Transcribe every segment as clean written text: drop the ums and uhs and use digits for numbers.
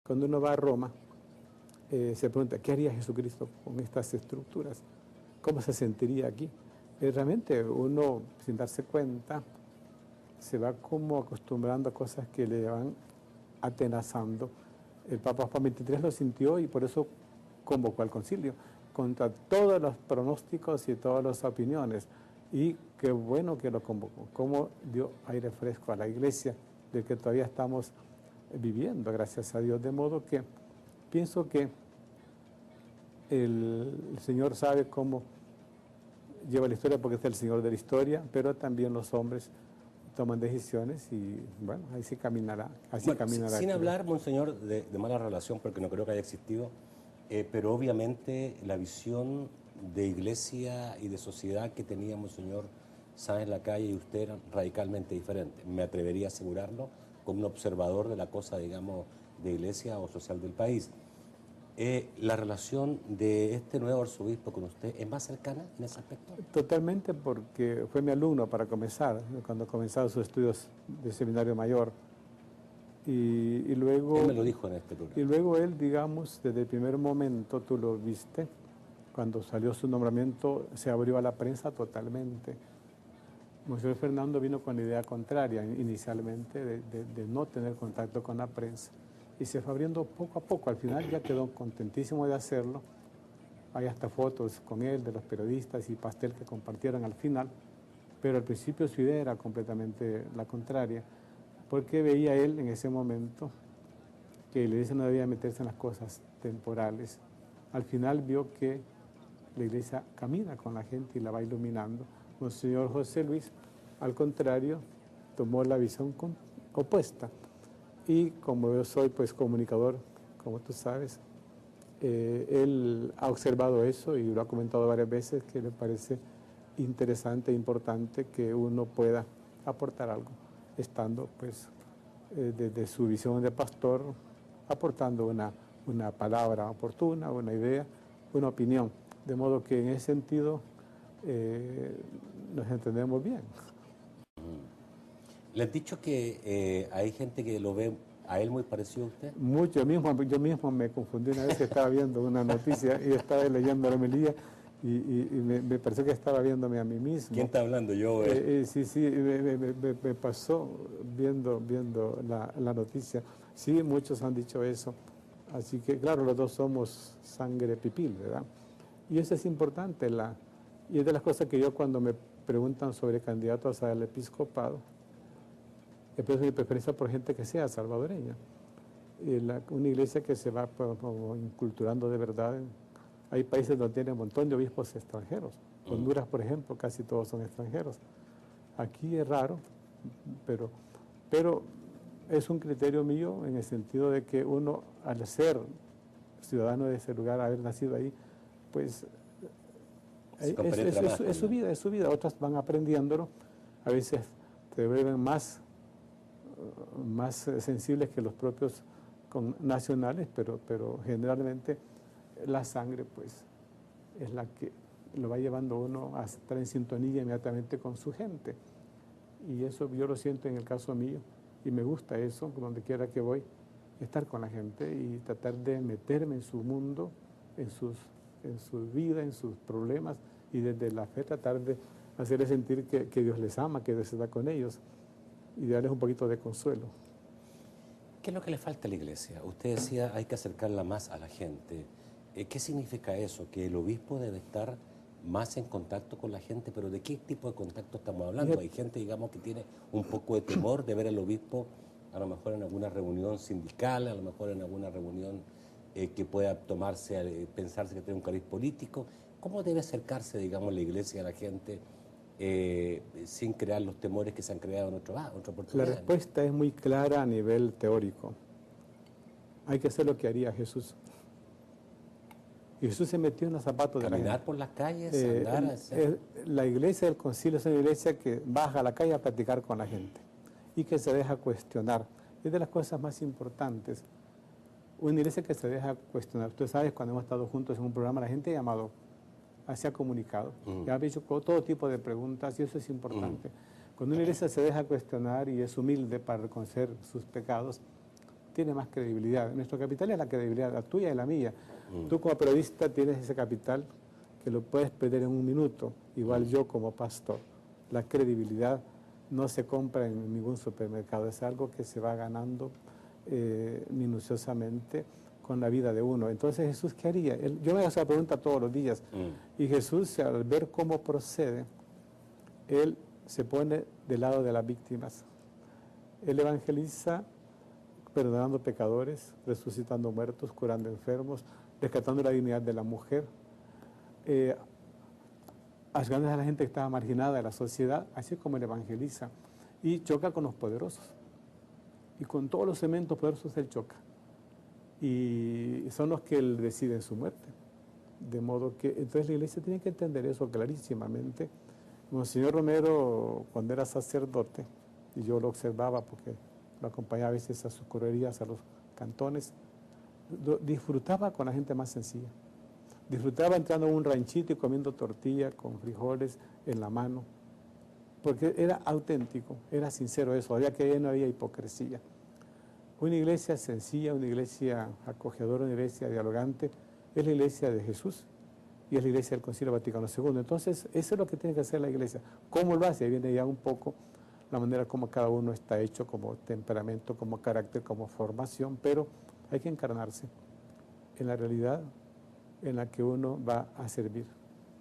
Cuando uno va a Roma, se pregunta, ¿qué haría Jesucristo con estas estructuras? ¿Cómo se sentiría aquí? Realmente uno, sin darse cuenta, se va como acostumbrando a cosas que le van atenazando. El Papa Juan XXIII lo sintió y por eso convocó al concilio, contra todos los pronósticos y todas las opiniones. Y qué bueno que lo convocó, cómo dio aire fresco a la Iglesia, del que todavía estamos viviendo, gracias a Dios. De modo que pienso que el Señor sabe cómo lleva la historia, porque es el Señor de la historia, pero también los hombres toman decisiones y bueno, ahí sí caminará. Así bueno, caminará. Sin hablar, monseñor, de mala relación, porque no creo que haya existido, pero obviamente la visión de iglesia y de sociedad que tenía monseñor Sáenz Lacalle y usted eran radicalmente diferentes. Me atrevería a asegurarlo como un observador de la cosa, digamos, de iglesia o social del país. ¿La relación de este nuevo arzobispo con usted es más cercana en ese aspecto? Totalmente, porque fue mi alumno para comenzar, cuando comenzaba sus estudios de seminario mayor. Y luego... Él me lo dijo en este programa. Y luego él, digamos, desde el primer momento, tú lo viste, cuando salió su nombramiento, se abrió a la prensa totalmente. Monseñor Fernando vino con la idea contraria inicialmente de no tener contacto con la prensa y se fue abriendo poco a poco. Al final ya quedó contentísimo de hacerlo. Hay hasta fotos con él de los periodistas y pastel que compartieron al final, pero al principio su idea era completamente la contraria, porque veía él en ese momento que la Iglesia no debía meterse en las cosas temporales. Al final vio que la Iglesia camina con la gente y la va iluminando. Monseñor José Luis, al contrario, tomó la visión opuesta. Y como yo soy pues comunicador, como tú sabes, él ha observado eso y lo ha comentado varias veces, que le parece interesante e importante que uno pueda aportar algo, estando pues desde su visión de pastor, aportando una palabra oportuna, una idea, una opinión. De modo que en ese sentido nos entendemos bien. ¿Le han dicho que hay gente que lo ve a él muy parecido a usted? Mucho, yo mismo me confundí una vez que estaba viendo una noticia y estaba leyendo la homilía y me pareció que estaba viéndome a mí mismo. ¿Quién está hablando? Yo. Sí, me pasó viendo la noticia. Sí, muchos han dicho eso. Así que, claro, los dos somos sangre pipil, ¿verdad? Y eso es importante. Y es de las cosas que yo, cuando me preguntan sobre candidatos al episcopado, expreso mi preferencia por gente que sea salvadoreña. Una iglesia que se va inculturando de verdad. Hay países donde tienen un montón de obispos extranjeros. Honduras, por ejemplo, casi todos son extranjeros. Aquí es raro, pero es un criterio mío en el sentido de que uno, al ser ciudadano de ese lugar, haber nacido ahí, pues es su vida. Otras van aprendiéndolo, a veces te vuelven más sensibles que los propios nacionales, pero generalmente la sangre pues es la que lo va llevando uno a estar en sintonía inmediatamente con su gente. Y eso yo lo siento en el caso mío y me gusta eso, donde quiera que voy, estar con la gente y tratar de meterme en su mundo, en su vida, en sus problemas, y desde la fe tratar de hacerles sentir que Dios les ama, que Dios está con ellos y darles un poquito de consuelo. ¿Qué es lo que le falta a la iglesia? Usted decía, hay que acercarla más a la gente. ¿Qué significa eso? Que el obispo debe estar más en contacto con la gente, pero ¿de qué tipo de contacto estamos hablando? Hay gente, digamos, que tiene un poco de temor de ver al obispo, a lo mejor en alguna reunión sindical, a lo mejor en alguna reunión que pueda pensarse que tiene un cariz político. ¿Cómo debe acercarse, digamos, la iglesia a la gente sin crear los temores que se han creado en otra oportunidad? La respuesta es muy clara a nivel teórico. Hay que hacer lo que haría Jesús. Jesús se metió en los zapatos de la gente. Caminar por las calles, andar... La iglesia del concilio es una iglesia que baja a la calle a platicar con la gente y que se deja cuestionar. Es de las cosas más importantes. Una iglesia que se deja cuestionar. Tú sabes, cuando hemos estado juntos en un programa, la gente ha llamado, se ha comunicado, y ha hecho todo tipo de preguntas, y eso es importante. Cuando una iglesia se deja cuestionar y es humilde para reconocer sus pecados, tiene más credibilidad. Nuestro capital es la credibilidad, la tuya y la mía. Tú como periodista tienes ese capital que lo puedes perder en un minuto, igual yo como pastor. La credibilidad no se compra en ningún supermercado, es algo que se va ganando minuciosamente con la vida de uno. Entonces, Jesús, ¿qué haría? Yo me hago esa pregunta todos los días. Y Jesús, al ver cómo procede, Él se pone del lado de las víctimas. Él evangeliza perdonando pecadores, resucitando muertos, curando enfermos, rescatando la dignidad de la mujer, ayudando a la gente que estaba marginada de la sociedad, así como Él evangeliza. Y choca con los poderosos. Y con todos los elementos poderosos Él choca. Y son los que Él deciden su muerte. De modo que, entonces la iglesia tiene que entender eso clarísimamente. Monseñor Romero, cuando era sacerdote, y yo lo observaba porque lo acompañaba a veces a sus correrías, a los cantones, disfrutaba con la gente más sencilla. Disfrutaba entrando a un ranchito y comiendo tortilla con frijoles en la mano, porque era auténtico, era sincero eso, había que no había hipocresía. Una iglesia sencilla, una iglesia acogedora, una iglesia dialogante, es la iglesia de Jesús y es la iglesia del Concilio Vaticano II. Entonces, eso es lo que tiene que hacer la iglesia. ¿Cómo lo hace? Ahí viene ya un poco la manera como cada uno está hecho, como temperamento, como carácter, como formación, pero hay que encarnarse en la realidad en la que uno va a servir.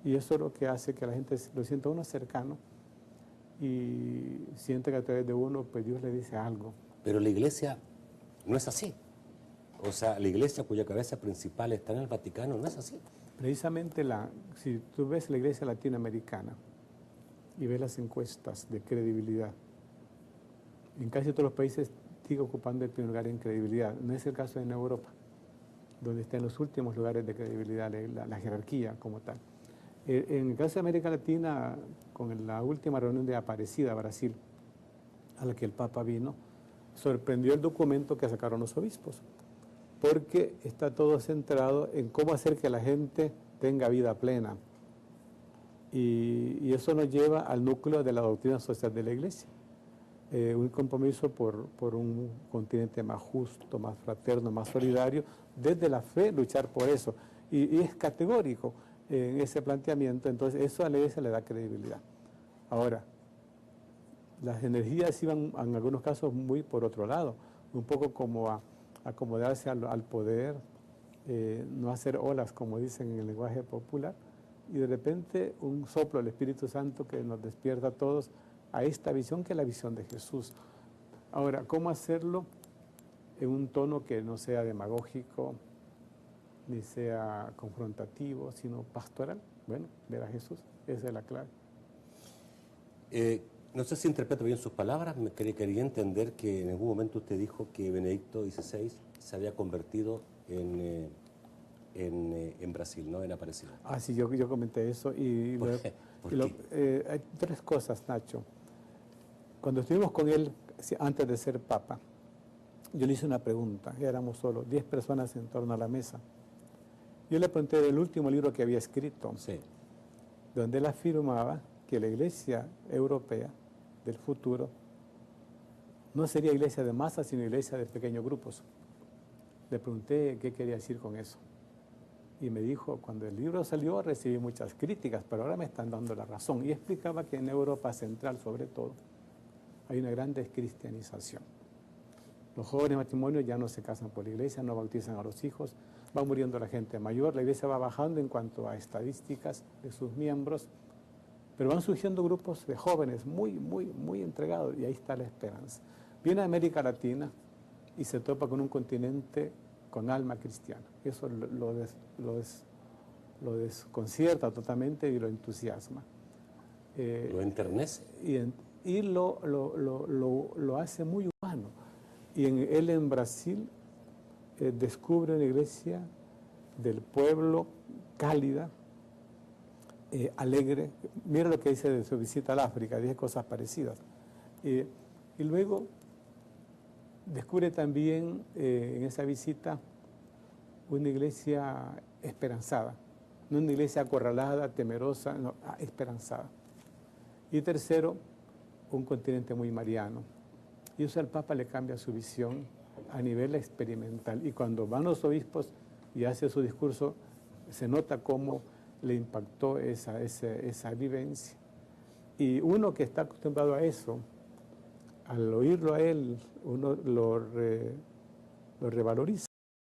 Y eso es lo que hace que la gente lo sienta uno cercano y siente que a través de uno, pues Dios le dice algo. Pero la iglesia no es así. O sea, la iglesia cuya cabeza principal está en el Vaticano no es así. Precisamente, si tú ves la iglesia latinoamericana y ves las encuestas de credibilidad, en casi todos los países sigue ocupando el primer lugar en credibilidad. No es el caso en Europa, donde está en los últimos lugares de credibilidad, la jerarquía como tal. En el caso de América Latina, con la última reunión de Aparecida, Brasil, a la que el Papa vino, sorprendió el documento que sacaron los obispos, porque está todo centrado en cómo hacer que la gente tenga vida plena. Y eso nos lleva al núcleo de la doctrina social de la Iglesia. Un compromiso por un continente más justo, más fraterno, más solidario, desde la fe luchar por eso. Y es categórico en ese planteamiento, entonces eso a la Iglesia le da credibilidad. Ahora, las energías iban en algunos casos muy por otro lado, un poco como a acomodarse al poder, no hacer olas, como dicen en el lenguaje popular, y de repente un soplo del Espíritu Santo que nos despierta a todos a esta visión que es la visión de Jesús. Ahora, ¿cómo hacerlo en un tono que no sea demagógico, ni sea confrontativo, sino pastoral? Bueno, ver a Jesús, esa es la clave. No sé si interpreto bien sus palabras, me quería entender que en algún momento usted dijo que Benedicto XVI se había convertido en Brasil, ¿no? En Aparecida. Ah, sí, yo comenté eso. Hay tres cosas, Nacho. Cuando estuvimos con él, antes de ser papa, yo le hice una pregunta, éramos solo 10 personas en torno a la mesa. Yo le pregunté del último libro que había escrito, sí, donde él afirmaba que la iglesia europea del futuro no sería iglesia de masas, sino iglesia de pequeños grupos. Le pregunté qué quería decir con eso. Y me dijo, cuando el libro salió recibí muchas críticas, pero ahora me están dando la razón. Y explicaba que en Europa Central, sobre todo, hay una gran descristianización. Los jóvenes matrimonios ya no se casan por la iglesia, no bautizan a los hijos, va muriendo la gente mayor, la iglesia va bajando en cuanto a estadísticas de sus miembros, pero van surgiendo grupos de jóvenes muy entregados, y ahí está la esperanza. Viene a América Latina y se topa con un continente con alma cristiana. Eso lo desconcierta totalmente y lo entusiasma. lo enternece. Y lo hace muy humano. Y él en Brasil descubre una iglesia del pueblo cálida, alegre. Mira lo que dice de su visita al África, 10 cosas parecidas. Y luego descubre también en esa visita una iglesia esperanzada, no una iglesia acorralada, temerosa, no, esperanzada. Y tercero, un continente muy mariano. Y eso al Papa le cambia su visión a nivel experimental. Y cuando van los obispos y hace su discurso, se nota cómo le impactó esa vivencia. Y uno que está acostumbrado a eso, al oírlo a él, uno lo revaloriza.